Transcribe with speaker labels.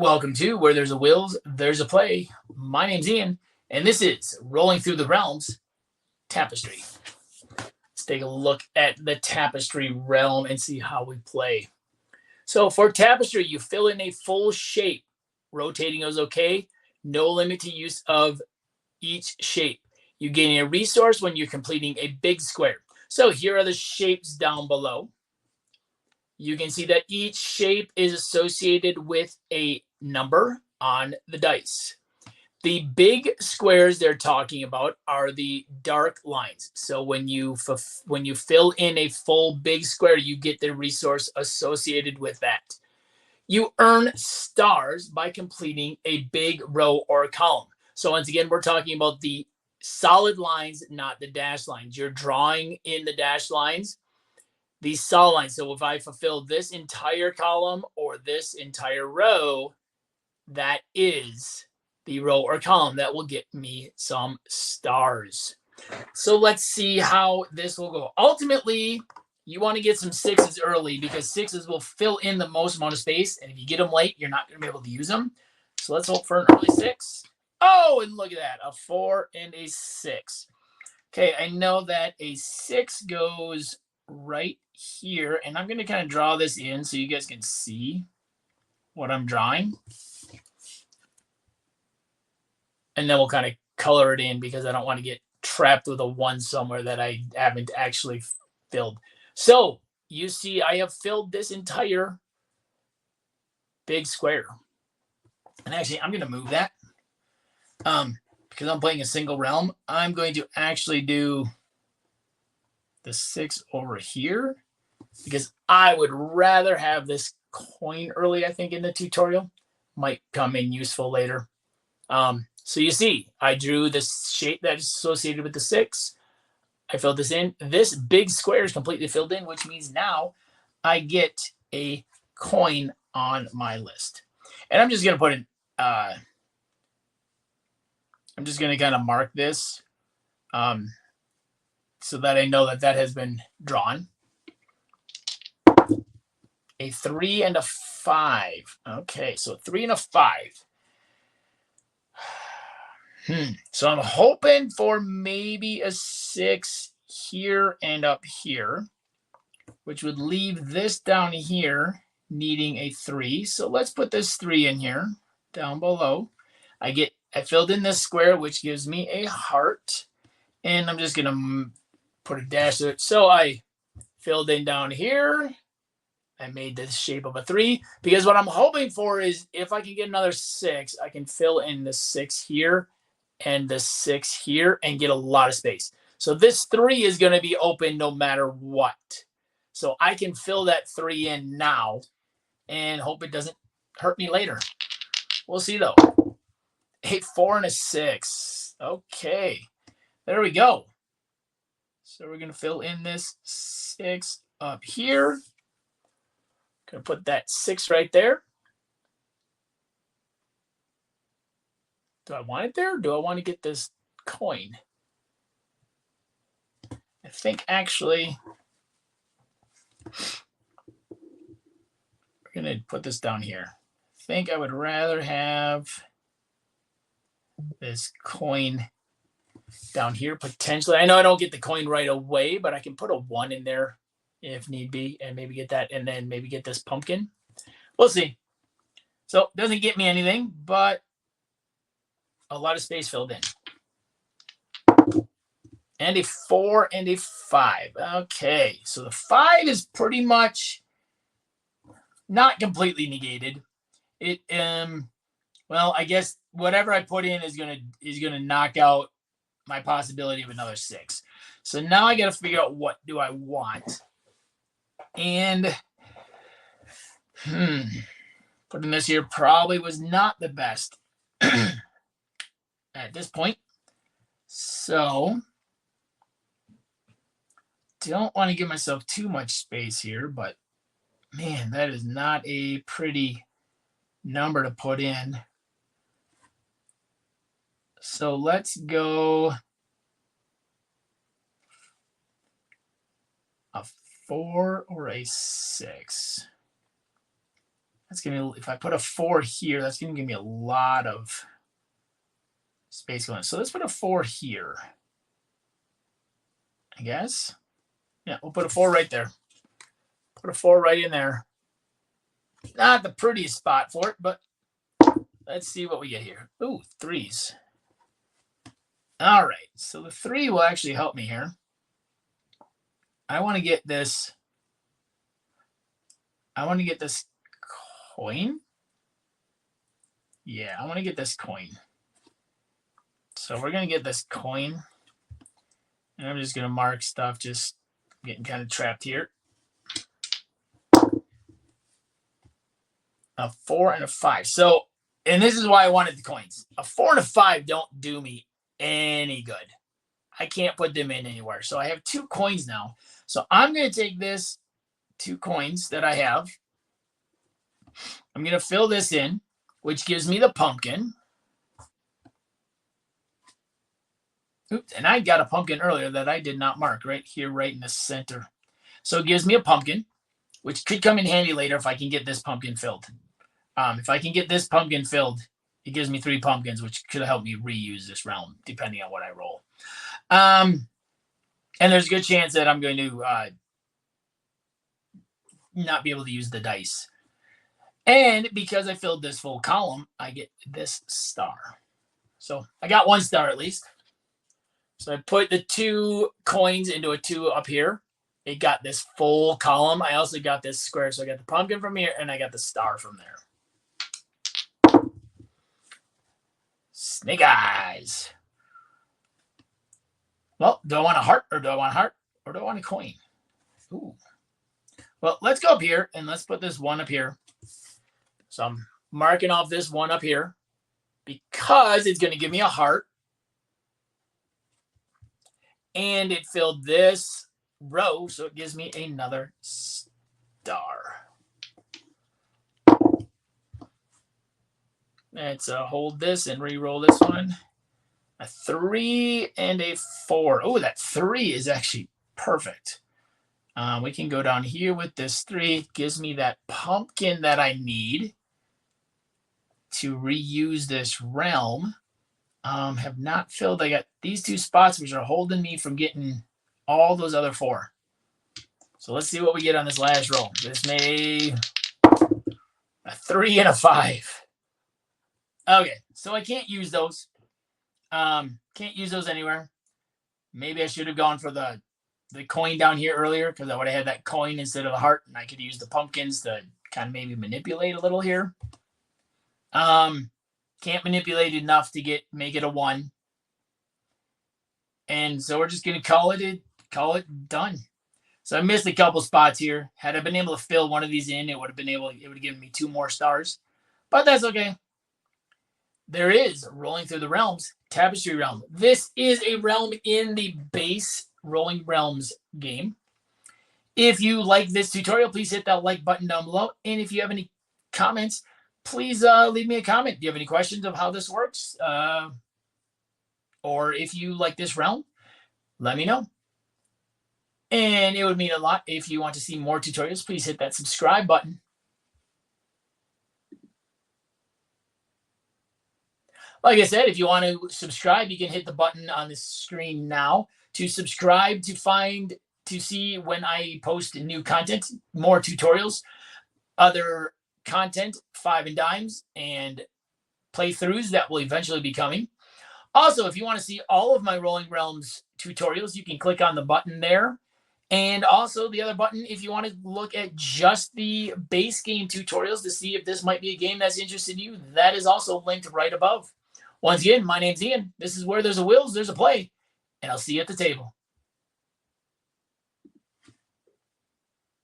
Speaker 1: Welcome to Where There's a Wills, There's a Play. My name's Ian, and this is Rolling Through the Realms Tapestry. Let's take a look at the Tapestry realm and see how we play. So for Tapestry, you fill in a full shape. Rotating is okay. No limit to use of each shape. You gain a resource when you're completing a big square. So here are the shapes down below. You can see that each shape is associated with a number on the dice. The big squares they're talking about are the dark lines. So when you fill in a full big square, you get the resource associated with that. You earn stars by completing a big row or column. So once again, we're talking about the solid lines, not the dash lines. You're drawing in the dash lines, these solid lines. So if I fulfill this entire column or this entire row, that is the row or column that will get me some stars. So let's see how this will go. Ultimately, you want to get some sixes early because sixes will fill in the most amount of space. And if you get them late, you're not going to be able to use them. So let's hope for an early six. Oh, and look at that, a 4 and a 6. Okay, I know that a 6 goes right here, and I'm going to kind of draw this in so you guys can see what I'm drawing. And then we'll kind of color it in because I don't want to get trapped with a 1 somewhere that I haven't actually filled. So you see I have filled this entire big square. And actually, I'm going to move that because I'm playing a single realm. I'm going to actually do the 6 over here because I would rather have this coin early, I think, in the tutorial. Might come in useful later. So you see, I drew this shape that is associated with the 6. I filled this in. This big square is completely filled in, which means now I get a coin on my list. And I'm just going to put in, I'm just going to kind of mark this so that I know that that has been drawn. A 3 and a 5. Okay, so a 3 and a 5. So I'm hoping for maybe a 6 here and up here, which would leave this down here needing a 3. So let's put this 3 in here down below. I filled in this square, which gives me a heart. And I'm just going to put a dash to it. So I filled in down here. I made this shape of a 3 because what I'm hoping for is if I can get another 6, I can fill in the 6 here and the 6 here and get a lot of space. So this 3 is going to be open no matter what. So I can fill that 3 in now and hope it doesn't hurt me later. We'll see though. A 4 and a 6. Okay, there we go. So we're going to fill in this 6 up here. Going to put that 6 right there. Do I want it there? Or do I want to get this coin? I think actually we're going to put this down here. I think I would rather have this coin down here potentially. I know I don't get the coin right away, but I can put a 1 in there if need be and maybe get that and then maybe get this pumpkin. We'll see. So it doesn't get me anything, but a lot of space filled in. And a 4 and a 5. Okay, so the 5 is pretty much not completely negated. It well, I guess whatever I put in is gonna knock out my possibility of another 6. So now I got to figure out what do I want. And putting this here probably was not the best at this point. So don't want to give myself too much space here, but man, that is not a pretty number to put in. So let's go a 4 or a 6. That's going to, if I put a 4 here, that's going to give me a lot of space going. So let's put a 4 here, I guess. Yeah, we'll put a 4 right there. Put a 4 right in there. Not the prettiest spot for it, but let's see what we get here. Ooh, 3s. All right, so the 3 will actually help me here. I want to get this. I want to get this coin. Yeah, I want to get this coin. So we're going to get this coin. And I'm just going to mark stuff, just getting kind of trapped here. A 4 and a 5. So, and this is why I wanted the coins. A 4 and a 5 don't do me any good. I can't put them in anywhere. So I have 2 coins now. So I'm going to take this 2 coins that I have. I'm going to fill this in, which gives me the pumpkin. Oops, and I got a pumpkin earlier that I did not mark right here, right in the center. So it gives me a pumpkin, which could come in handy later if I can get this pumpkin filled. If I can get this pumpkin filled, it gives me 3 pumpkins, which could help me reuse this realm, depending on what I roll. And there's a good chance that I'm going to not be able to use the dice. And because I filled this full column, I get this star. So I got 1 star at least. So I put the 2 coins into a 2 up here. It got this full column. I also got this square. So I got the pumpkin from here, and I got the star from there. Snake eyes. Well, do I want a heart, or do I want a heart, or do I want a coin? Ooh. Well, let's go up here, and let's put this 1 up here. So I'm marking off this 1 up here because it's going to give me a heart. And it filled this row, so it gives me another star. Let's hold this and re-roll this one. A 3 and a 4. Oh, that 3 is actually perfect. We can go down here with this 3. It gives me that pumpkin that I need to reuse this realm. Have not filled. I got these 2 spots, which are holding me from getting all those other 4. So let's see what we get on this last roll. This may a 3 and a 5. Okay, so I can't use those. Can't use those anywhere. Maybe I should have gone for the coin down here earlier, because I would have had that coin instead of the heart, and I could use the pumpkins to kind of maybe manipulate a little here. Can't manipulate enough to make it a 1. And so we're just going to call it done. So I missed a couple spots here. Had I been able to fill one of these in, it would have given me 2 more stars. But that's okay. There is Rolling Through the Realms, Tapestry Realm. This is a realm in the base Rolling Realms game. If you like this tutorial, please hit that like button down below. And if you have any comments, please leave me a comment. Do you have any questions of how this works? Or if you like this realm, let me know. And it would mean a lot if you want to see more tutorials. Please hit that subscribe button. Like I said, if you want to subscribe, you can hit the button on the screen now to subscribe to see when I post new content, more tutorials, other content, 5 and dimes, and playthroughs that will eventually be coming. Also, if you want to see all of my Rolling Realms tutorials, you can click on the button there. And also the other button, if you want to look at just the base game tutorials to see if this might be a game that's interested in you, that is also linked right above. Once again, my name's Ian. This is where there's a wills, there's a play, and I'll see you at the table.